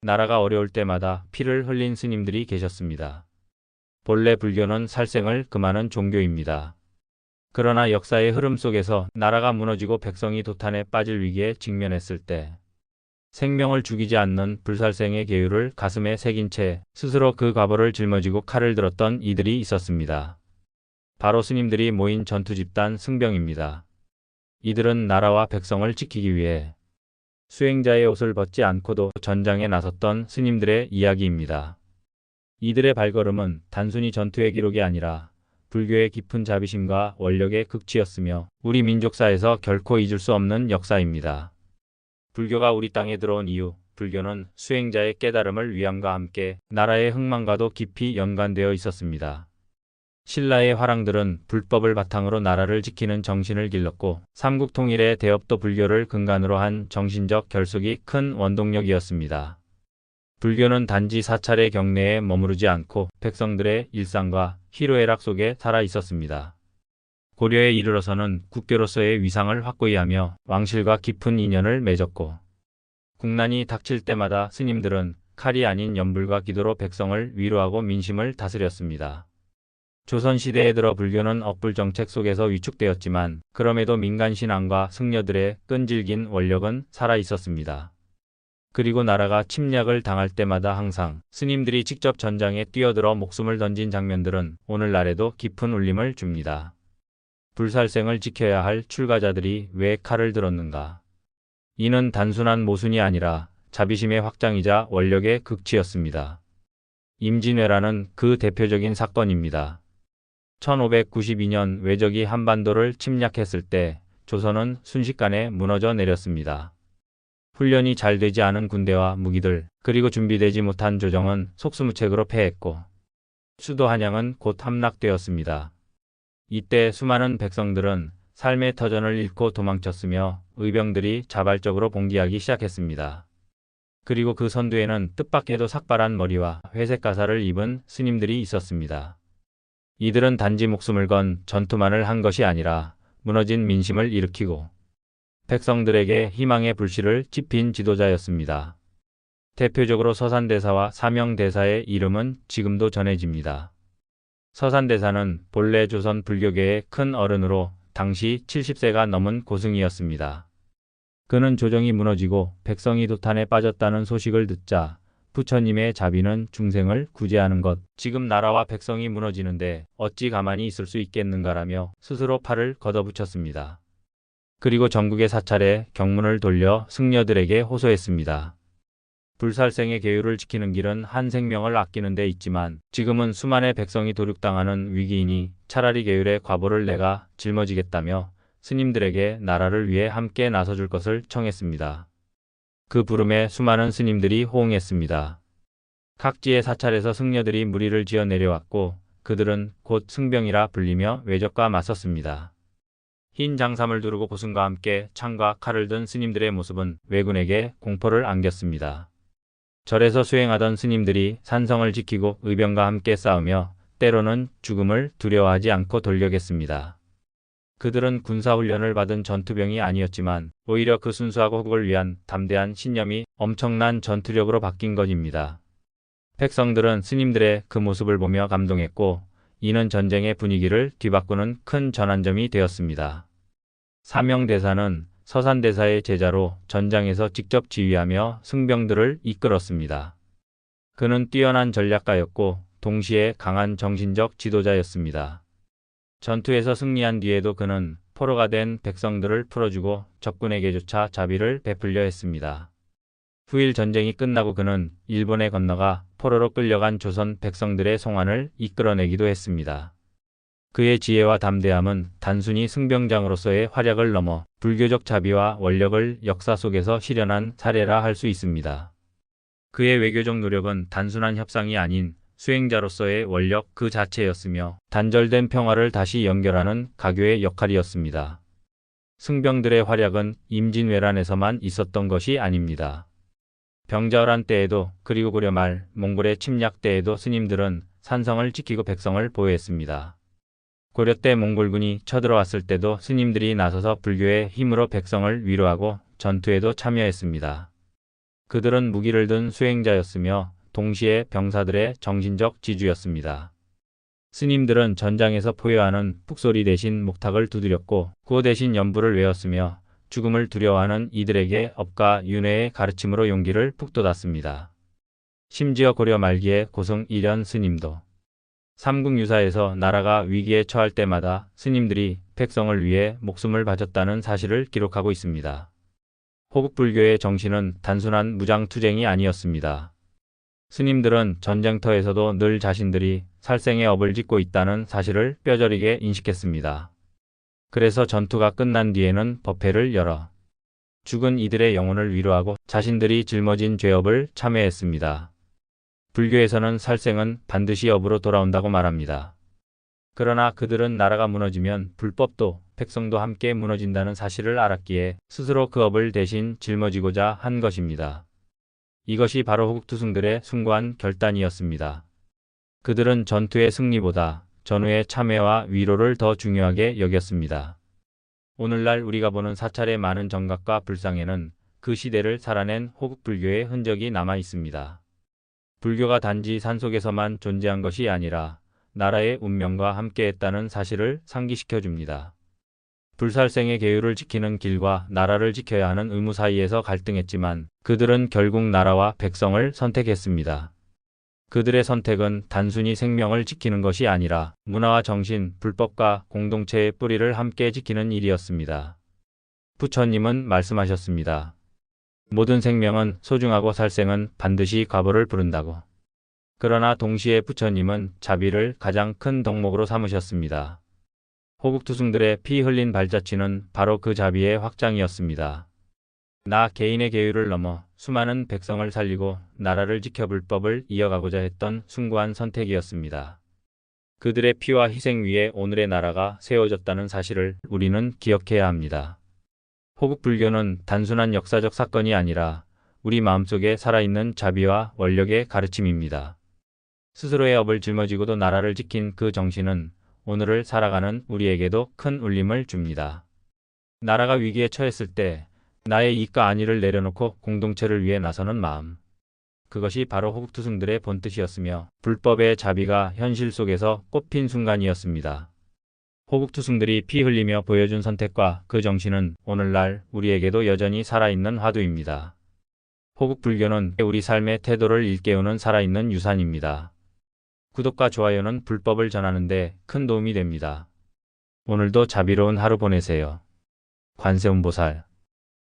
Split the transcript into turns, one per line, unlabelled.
나라가 어려울 때마다 피를 흘린 스님들이 계셨습니다. 본래 불교는 살생을 금하는 종교입니다. 그러나 역사의 흐름 속에서 나라가 무너지고 백성이 도탄에 빠질 위기에 직면했을 때 생명을 죽이지 않는 불살생의 계율을 가슴에 새긴 채 스스로 그 과보를 짊어지고 칼을 들었던 이들이 있었습니다. 바로 스님들이 모인 전투 집단 승병입니다. 이들은 나라와 백성을 지키기 위해 수행자의 옷을 벗지 않고도 전장에 나섰던 스님들의 이야기입니다. 이들의 발걸음은 단순히 전투의 기록이 아니라 불교의 깊은 자비심과 원력의 극치였으며 우리 민족사에서 결코 잊을 수 없는 역사입니다. 불교가 우리 땅에 들어온 이유, 불교는 수행자의 깨달음을 위함과 함께 나라의 흥망과도 깊이 연관되어 있었습니다. 신라의 화랑들은 불법을 바탕으로 나라를 지키는 정신을 길렀고 삼국 통일의 대업도 불교를 근간으로 한 정신적 결속이 큰 원동력이었습니다. 불교는 단지 사찰의 경내에 머무르지 않고 백성들의 일상과 희로애락 속에 살아 있었습니다. 고려에 이르러서는 국교로서의 위상을 확고히 하며 왕실과 깊은 인연을 맺었고 국난이 닥칠 때마다 스님들은 칼이 아닌 연불과 기도로 백성을 위로하고 민심을 다스렸습니다. 조선시대에 들어 불교는 억불정책 속에서 위축되었지만 그럼에도 민간신앙과 승려들의 끈질긴 원력은 살아있었습니다. 그리고 나라가 침략을 당할 때마다 항상 스님들이 직접 전장에 뛰어들어 목숨을 던진 장면들은 오늘날에도 깊은 울림을 줍니다. 불살생을 지켜야 할 출가자들이 왜 칼을 들었는가? 이는 단순한 모순이 아니라 자비심의 확장이자 원력의 극치였습니다. 임진왜란은 그 대표적인 사건입니다. 1592년 외적이 한반도를 침략했을 때 조선은 순식간에 무너져 내렸습니다. 훈련이 잘 되지 않은 군대와 무기들, 그리고 준비되지 못한 조정은 속수무책으로 패했고 수도 한양은 곧 함락되었습니다. 이때 수많은 백성들은 삶의 터전을 잃고 도망쳤으며 의병들이 자발적으로 봉기하기 시작했습니다. 그리고 그 선두에는 뜻밖에도 삭발한 머리와 회색 가사를 입은 스님들이 있었습니다. 이들은 단지 목숨을 건 전투만을 한 것이 아니라 무너진 민심을 일으키고 백성들에게 희망의 불씨를 지핀 지도자였습니다. 대표적으로 서산대사와 사명대사의 이름은 지금도 전해집니다. 서산대사는 본래 조선 불교계의 큰 어른으로 당시 70세가 넘은 고승이었습니다. 그는 조정이 무너지고 백성이 도탄에 빠졌다는 소식을 듣자 부처님의 자비는 중생을 구제하는 것, 지금 나라와 백성이 무너지는데 어찌 가만히 있을 수 있겠는가라며 스스로 팔을 걷어붙였습니다. 그리고 전국의 사찰에 경문을 돌려 승려들에게 호소했습니다. 불살생의 계율을 지키는 길은 한 생명을 아끼는 데 있지만 지금은 수만의 백성이 도륙당하는 위기이니 차라리 계율의 과보를 내가 짊어지겠다며 스님들에게 나라를 위해 함께 나서줄 것을 청했습니다. 그 부름에 수많은 스님들이 호응했습니다. 각지의 사찰에서 승려들이 무리를 지어 내려왔고 그들은 곧 승병이라 불리며 외적과 맞섰습니다. 흰 장삼을 두르고 고승과 함께 창과 칼을 든 스님들의 모습은 왜군에게 공포를 안겼습니다. 절에서 수행하던 스님들이 산성을 지키고 의병과 함께 싸우며 때로는 죽음을 두려워하지 않고 돌격했습니다. 그들은 군사훈련을 받은 전투병이 아니었지만 오히려 그 순수하고 국을 위한 담대한 신념이 엄청난 전투력으로 바뀐 것입니다. 백성들은 스님들의 그 모습을 보며 감동했고 이는 전쟁의 분위기를 뒤바꾸는 큰 전환점이 되었습니다. 사명대사는 서산대사의 제자로 전장에서 직접 지휘하며 승병들을 이끌었습니다. 그는 뛰어난 전략가였고 동시에 강한 정신적 지도자였습니다. 전투에서 승리한 뒤에도 그는 포로가 된 백성들을 풀어주고 적군에게조차 자비를 베풀려 했습니다. 후일 전쟁이 끝나고 그는 일본에 건너가 포로로 끌려간 조선 백성들의 송환을 이끌어내기도 했습니다. 그의 지혜와 담대함은 단순히 승병장으로서의 활약을 넘어 불교적 자비와 원력을 역사 속에서 실현한 사례라 할 수 있습니다. 그의 외교적 노력은 단순한 협상이 아닌 수행자로서의 원력 그 자체였으며 단절된 평화를 다시 연결하는 가교의 역할이었습니다. 승병들의 활약은 임진왜란에서만 있었던 것이 아닙니다. 병자호란 때에도 그리고 고려 말 몽골의 침략 때에도 스님들은 산성을 지키고 백성을 보호했습니다. 고려 때 몽골군이 쳐들어왔을 때도 스님들이 나서서 불교의 힘으로 백성을 위로하고 전투에도 참여했습니다. 그들은 무기를 든 수행자였으며 동시에 병사들의 정신적 지주였습니다. 스님들은 전장에서 포효하는 푹소리 대신 목탁을 두드렸고 구호 대신 연부를 외웠으며 죽음을 두려워하는 이들에게 업과 윤회의 가르침으로 용기를 북돋았습니다. 심지어 고려 말기에 고승 일현 스님도 삼국유사에서 나라가 위기에 처할 때마다 스님들이 백성을 위해 목숨을 바쳤다는 사실을 기록하고 있습니다. 호국불교의 정신은 단순한 무장투쟁이 아니었습니다. 스님들은 전쟁터에서도 늘 자신들이 살생의 업을 짓고 있다는 사실을 뼈저리게 인식했습니다. 그래서 전투가 끝난 뒤에는 법회를 열어 죽은 이들의 영혼을 위로하고 자신들이 짊어진 죄업을 참회했습니다. 불교에서는 살생은 반드시 업으로 돌아온다고 말합니다. 그러나 그들은 나라가 무너지면 불법도 백성도 함께 무너진다는 사실을 알았기에 스스로 그 업을 대신 짊어지고자 한 것입니다. 이것이 바로 호국투승들의 숭고한 결단이었습니다. 그들은 전투의 승리보다 전후의 참회와 위로를 더 중요하게 여겼습니다. 오늘날 우리가 보는 사찰의 많은 정각과 불상에는 그 시대를 살아낸 호국불교의 흔적이 남아 있습니다. 불교가 단지 산속에서만 존재한 것이 아니라 나라의 운명과 함께했다는 사실을 상기시켜 줍니다. 불살생의 계율을 지키는 길과 나라를 지켜야 하는 의무 사이에서 갈등했지만 그들은 결국 나라와 백성을 선택했습니다. 그들의 선택은 단순히 생명을 지키는 것이 아니라 문화와 정신, 불법과 공동체의 뿌리를 함께 지키는 일이었습니다. 부처님은 말씀하셨습니다. 모든 생명은 소중하고 살생은 반드시 과보를 부른다고. 그러나 동시에 부처님은 자비를 가장 큰 덕목으로 삼으셨습니다. 호국투승들의 피 흘린 발자취는 바로 그 자비의 확장이었습니다. 나 개인의 계율을 넘어 수많은 백성을 살리고 나라를 지켜 불법을 이어가고자 했던 숭고한 선택이었습니다. 그들의 피와 희생 위에 오늘의 나라가 세워졌다는 사실을 우리는 기억해야 합니다. 호국불교는 단순한 역사적 사건이 아니라 우리 마음속에 살아있는 자비와 원력의 가르침입니다. 스스로의 업을 짊어지고도 나라를 지킨 그 정신은 오늘을 살아가는 우리에게도 큰 울림을 줍니다. 나라가 위기에 처했을 때 나의 이익과 안위를 내려놓고 공동체를 위해 나서는 마음. 그것이 바로 호국투승들의 본뜻이었으며 불법의 자비가 현실 속에서 꽃핀 순간이었습니다. 호국투승들이 피 흘리며 보여준 선택과 그 정신은 오늘날 우리에게도 여전히 살아있는 화두입니다. 호국불교는 우리 삶의 태도를 일깨우는 살아있는 유산입니다. 구독과 좋아요는 불법을 전하는 데 큰 도움이 됩니다. 오늘도 자비로운 하루 보내세요. 관세음보살